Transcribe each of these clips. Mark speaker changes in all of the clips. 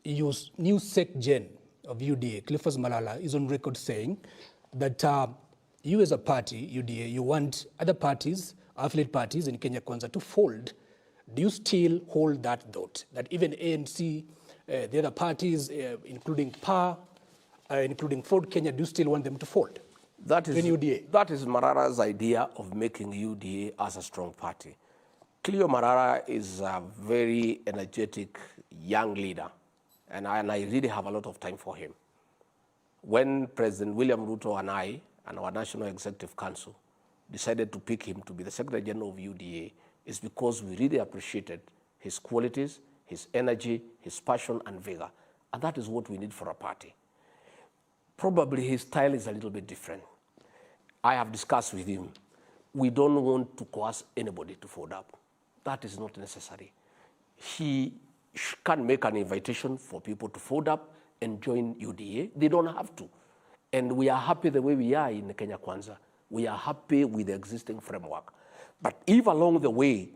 Speaker 1: Your new SecGen of UDA, Clifford Malala, is on record saying that you as a party, UDA, you want other parties, affiliate parties in Kenya Kwanza to fold. Do you still hold that thought, that even ANC, the other parties, including PA, including Ford Kenya, do you still want them to fold?
Speaker 2: That is
Speaker 1: UDA?
Speaker 2: That is Malala's idea of making UDA as a strong party. Cleo Malala is a very energetic young leader, and I really have a lot of time for him. When President William Ruto and I and our National Executive Council decided to pick him to be the Secretary General of UDA, it's because we really appreciated his qualities, his energy, his passion and vigor. And that is what we need for a party. Probably his style is a little bit different. I have discussed with him. We don't want to coerce anybody to fold up. That is not necessary. He can make an invitation for people to fold up and join UDA. They don't have to. And we are happy the way we are in Kenya Kwanza. We are happy with the existing framework. But if along the way,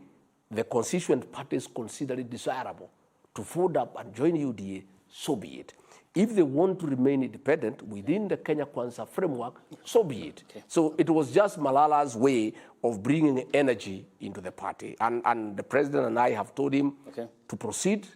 Speaker 2: the constituent parties consider it desirable to fold up and join UDA, so be it. If they want to remain independent within the Kenya Kwanza framework, so be it. Okay. So it was just Malala's way of bringing energy into the party. And the president and I have told him to proceed,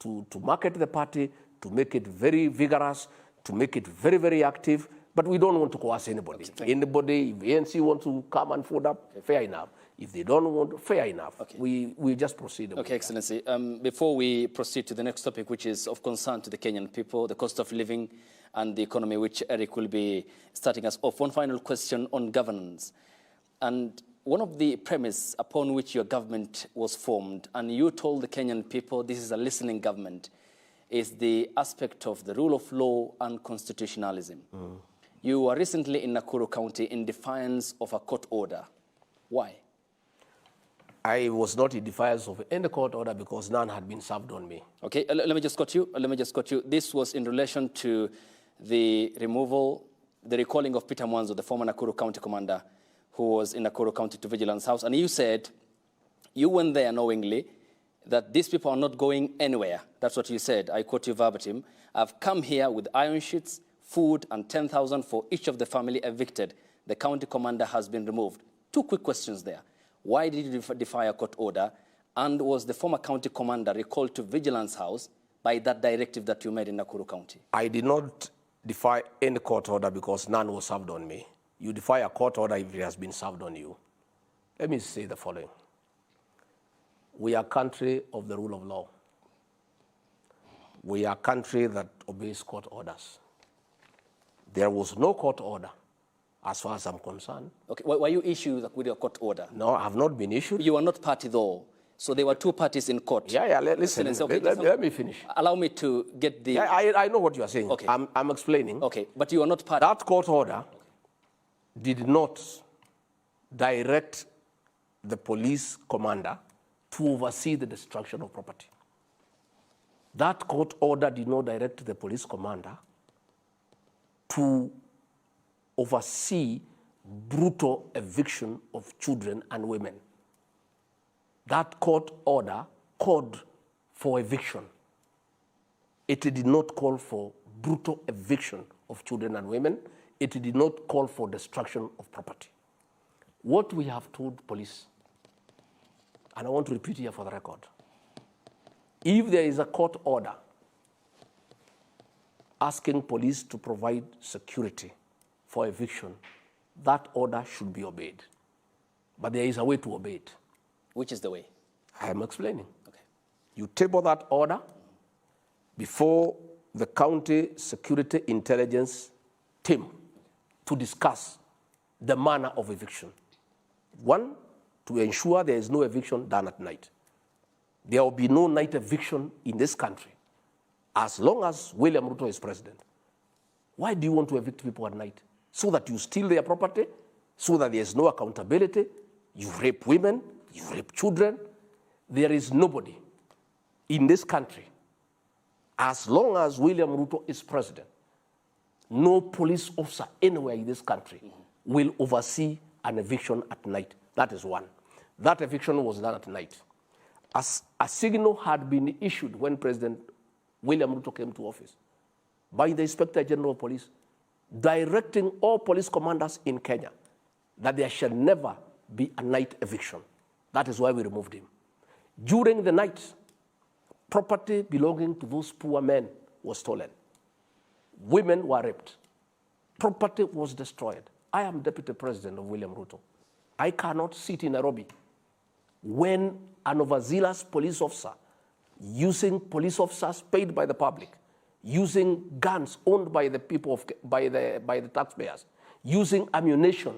Speaker 2: to market the party, to make it very vigorous, to make it very, very active. But we don't want to coerce anybody. Anybody, if ANC wants to come and fold up, fair enough. If they don't want, fair enough. Okay. We just proceed.
Speaker 3: Okay, Excellency. Before we proceed to the next topic, which is of concern to the Kenyan people, the cost of living and the economy, which Eric will be starting us off, one final question on governance. And one of the premise upon which your government was formed, and you told the Kenyan people this is a listening government, is the aspect of the rule of law and constitutionalism. You were recently in Nakuru County in defiance of a court order. Why?
Speaker 2: I was not in defiance of any court order because none had been served on me.
Speaker 3: Okay, let me just cut you. This was in relation to the recalling of Peter Mwanzo, the former Nakuru County commander, who was in Nakuru County to Vigilance House. And you said you went there knowingly that these people are not going anywhere. That's what you said. I quote you verbatim. I've come here with iron sheets, food, and 10,000 for each of the family evicted. The county commander has been removed. Two quick questions there. Why did you defy a court order? And was the former county commander recalled to Vigilance House by that directive that you made in Nakuru County?
Speaker 2: I did not defy any court order because none was served on me. You defy a court order if it has been served on you. Let me say the following. We are a country of the rule of law. We are a country that obeys court orders. There was no court order, as far as I'm concerned.
Speaker 3: Okay, were you issued with your court order?
Speaker 2: No, I have not been issued.
Speaker 3: You were not party, though. So there were two parties in court.
Speaker 2: Yeah, listen, let me finish.
Speaker 3: Allow me to get the...
Speaker 2: I know what you are saying. Okay. I'm explaining.
Speaker 3: Okay, but you are not party.
Speaker 2: That court order did not direct the police commander to oversee the destruction of property. That court order did not direct the police commander to oversee brutal eviction of children and women. That court order called for eviction. It did not call for brutal eviction of children and women. It did not call for destruction of property. What we have told police, and I want to repeat here for the record, if there is a court order asking police to provide security for eviction, that order should be obeyed. But there is a way to obey it.
Speaker 3: Which is the way?
Speaker 2: I am explaining.
Speaker 3: Okay.
Speaker 2: You table that order before the county security intelligence team to discuss the manner of eviction. One, to ensure there is no eviction done at night. There will be no night eviction in this country as long as William Ruto is president. Why do you want to evict people at night? So that you steal their property, so that there is no accountability, you rape women, you rape children. There is nobody in this country, as long as William Ruto is president, no police officer anywhere in this country will oversee an eviction at night. That is one. That eviction was done at night. As a signal had been issued when President William Ruto came to office by the Inspector General of Police, directing all police commanders in Kenya that there shall never be a night eviction. That is why we removed him. During the night, property belonging to those poor men was stolen. Women were raped. Property was destroyed. I am Deputy President of William Ruto. I cannot sit in Nairobi when an overzealous police officer, using police officers paid by the public, using guns owned by the people by the taxpayers, using ammunition,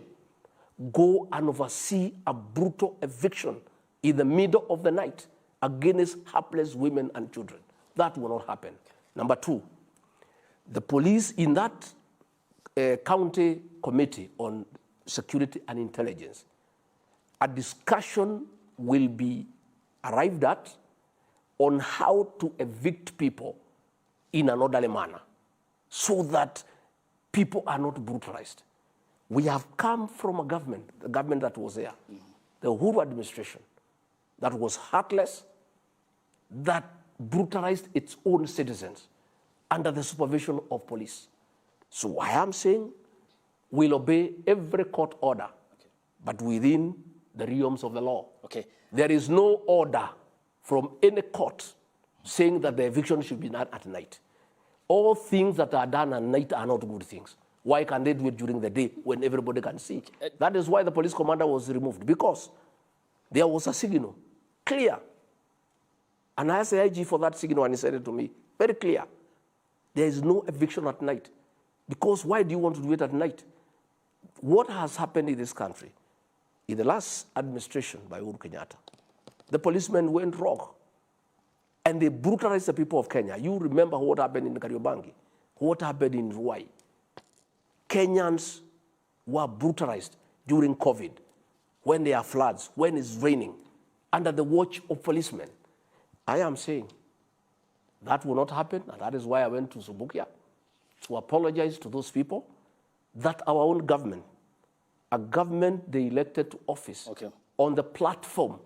Speaker 2: go and oversee a brutal eviction in the middle of the night against helpless women and children. That will not happen. Number two, the police in that county committee on security and intelligence, a discussion will be arrived at on how to evict people in an orderly manner so that people are not brutalized. We have come from a government, the government that was there, the Uhuru administration, that was heartless, that brutalized its own citizens under the supervision of police. So I am saying we'll obey every court order, but within the realms of the law.
Speaker 3: Okay.
Speaker 2: There is no order from any court saying that the eviction should be done at night. All things that are done at night are not good things. Why can't they do it during the day when everybody can see? That is why the police commander was removed, because there was a signal, clear. And I asked the IG for that signal, and he said it to me, very clear. There is no eviction at night. Because why do you want to do it at night? What has happened in this country? In the last administration by Uhuru Kenyatta, the policemen went rogue. And they brutalized the people of Kenya. You remember what happened in Kariobangi, what happened in Ruai. Kenyans were brutalized during COVID, when there are floods, when it's raining, under the watch of policemen. I am saying that will not happen, and that is why I went to Subukia to apologize to those people that our own government, a government they elected to office on the platform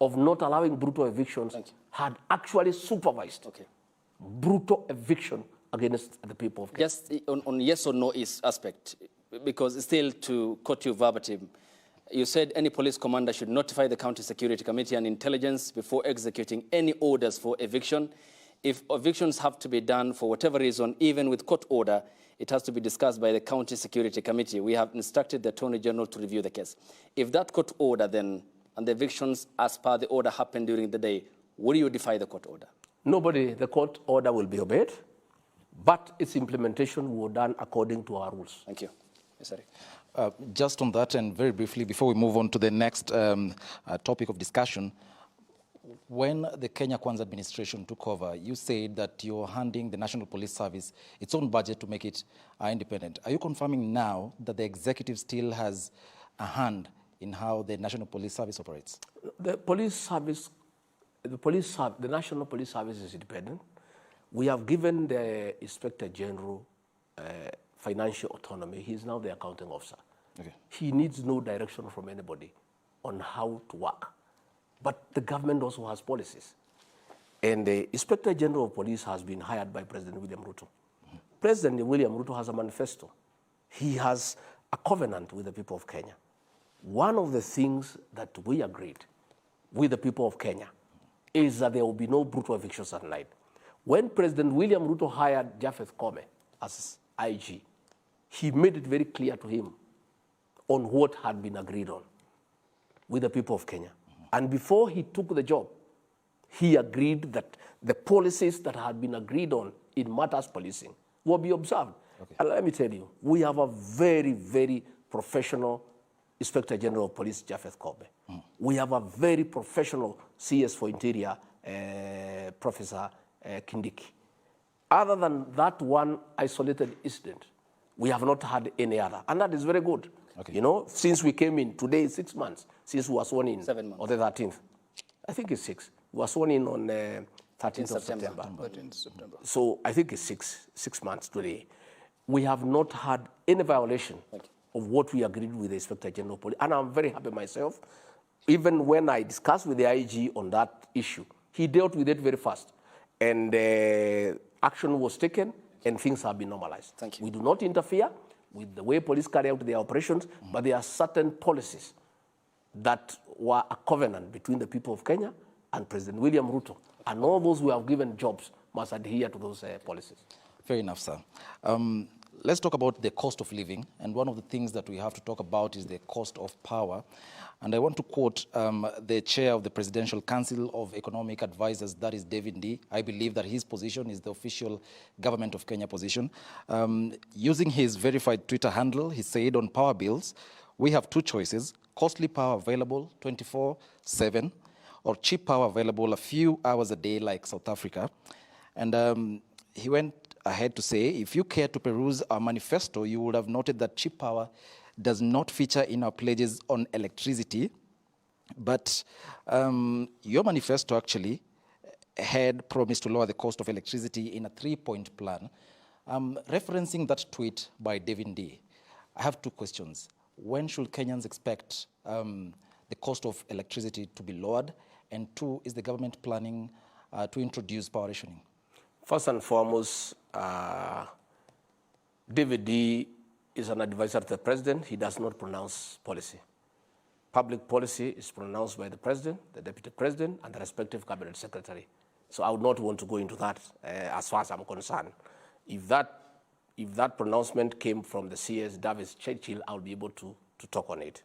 Speaker 2: of not allowing brutal evictions, had actually supervised brutal eviction against the people of Kenya.
Speaker 3: Just on yes or no aspect, because still to quote you verbatim, you said any police commander should notify the County Security Committee and Intelligence before executing any orders for eviction. If evictions have to be done for whatever reason, even with court order, it has to be discussed by the County Security Committee. We have instructed the Attorney General to review the case. If that court order then, and the evictions as per the order happen during the day, will you defy the court order?
Speaker 2: Nobody, the court order will be obeyed, but its implementation will be done according to our rules.
Speaker 3: Thank you. Yes, sir.
Speaker 4: Just on that, and very briefly, before we move on to the next topic of discussion, when the Kenya Kwanza administration took over, you said that you're handing the National Police Service its own budget to make it independent. Are you confirming now that the executive still has a hand in how the National Police Service operates?
Speaker 2: The police service, the National Police Service is independent. We have given the Inspector General financial autonomy. He is now the accounting officer. He needs no direction from anybody on how to work. But the government also has policies. And the Inspector General of Police has been hired by President William Ruto. President William Ruto has a manifesto. He has a covenant with the people of Kenya. One of the things that we agreed with the people of Kenya is that there will be no brutal evictions at night. When President William Ruto hired Japheth Koome as IG, he made it very clear to him on what had been agreed on with the people of Kenya. And before he took the job, he agreed that the policies that had been agreed on in matters policing will be observed. And let me tell you, we have a very, very professional Inspector General of Police, Japheth Koome. We have a very professional CS for Interior, Professor Kindiki. Other than that one isolated incident, we have not had any other. And that is very good. You know, since we came in, today is 6 months, since we were sworn in.
Speaker 3: 7 months.
Speaker 2: On the 13th. I think it's 6. We were sworn in on 13th of September.
Speaker 1: 13th September.
Speaker 2: So I think it's 6 months today. We have not had any violation of what we agreed with the Inspector General of Police. And I'm very happy myself. Even when I discussed with the IG on that issue, he dealt with it very fast. And action was taken, and things have been normalized.
Speaker 3: Thank you.
Speaker 2: We do not interfere with the way police carry out their operations, but there are certain policies that were a covenant between the people of Kenya and President William Ruto. And all those who have given jobs must adhere to those policies.
Speaker 4: Fair enough, sir. Let's talk about the cost of living. And one of the things that we have to talk about is the cost of power. And I want to quote the chair of the Presidential Council of Economic Advisors, that is David D. I believe that his position is the official Government of Kenya position. Using his verified Twitter handle, he said on power bills, we have two choices: costly power available 24/7, or cheap power available a few hours a day like South Africa. And he went ahead to say, if you care to peruse our manifesto, you would have noted that cheap power does not feature in our pledges on electricity. But your manifesto actually had promised to lower the cost of electricity in a 3-point plan. Referencing that tweet by David D., I have two questions. When should Kenyans expect the cost of electricity to be lowered? And two, is the government planning to introduce power rationing?
Speaker 2: First and foremost, David D. is an advisor to the president. He does not pronounce policy. Public policy is pronounced by the president, the deputy president, and the respective cabinet secretary. So I would not want to go into that as far as I'm concerned. If that pronouncement came from the CS Davis Churchill, I'll be able to talk on it.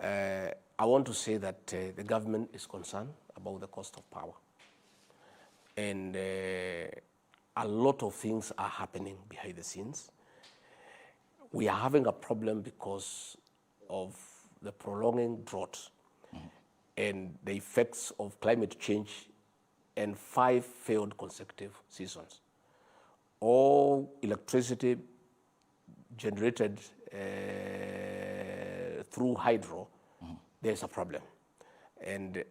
Speaker 2: I want to say that the government is concerned about the cost of power. And a lot of things are happening behind the scenes. We are having a problem because of the prolonging drought and the effects of climate change and 5 failed consecutive seasons. All electricity generated through hydro, there's a problem. And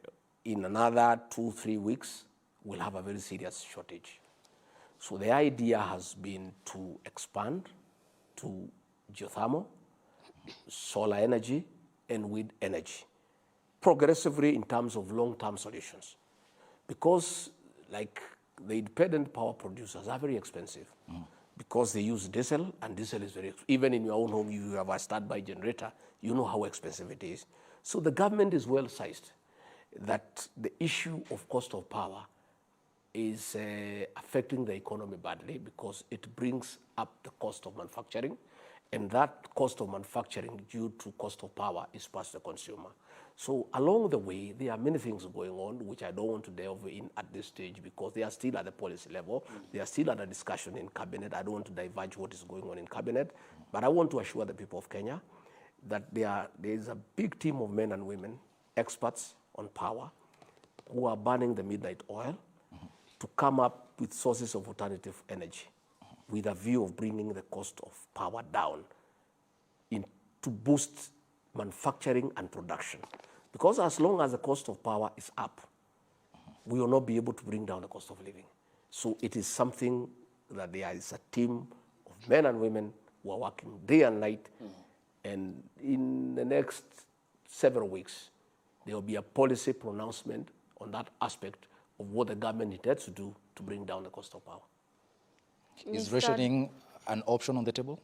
Speaker 2: in another 2-3 weeks, we'll have a very serious shortage. So the idea has been to expand to geothermal, solar energy, and wind energy, progressively in terms of long-term solutions. Because like the independent power producers are very expensive because they use diesel, and diesel is very expensive. Even in your own home, you have a standby generator, you know how expensive it is. So the government is well sized that the issue of cost of power is affecting the economy badly because it brings up the cost of manufacturing, and that cost of manufacturing due to cost of power is passed to the consumer. So along the way, there are many things going on which I don't want to delve in at this stage because they are still at the policy level. They are still at a discussion in cabinet. I don't want to diverge what is going on in cabinet, but I want to assure the people of Kenya that there is a big team of men and women, experts on power, who are burning the midnight oil to come up with sources of alternative energy with a view of bringing the cost of power down to boost manufacturing and production. Because as long as the cost of power is up, we will not be able to bring down the cost of living. So it is something that there is a team of men and women who are working day and night, and in the next several weeks, there will be a policy pronouncement on that aspect of what the government intends to do to bring down the cost of power.
Speaker 4: Is rationing an option on the table?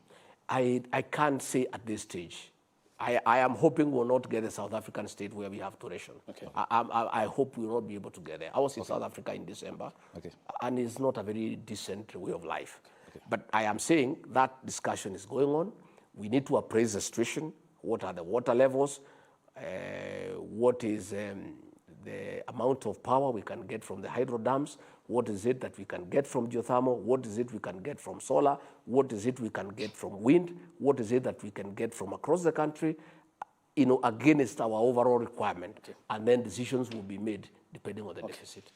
Speaker 2: I can't say at this stage. I am hoping we'll not get a South African state where we have to ration.
Speaker 3: Okay.
Speaker 2: I hope we will not be able to get there. I was in South Africa in December, and it's not a very decent way of life. But I am saying that discussion is going on. We need to appraise the situation. What are the water levels? What is the amount of power we can get from the hydro dams? What is it that we can get from geothermal? What is it we can get from solar? What is it we can get from wind? What is it that we can get from across the country, against our overall requirement? And then decisions will be made depending on the deficit.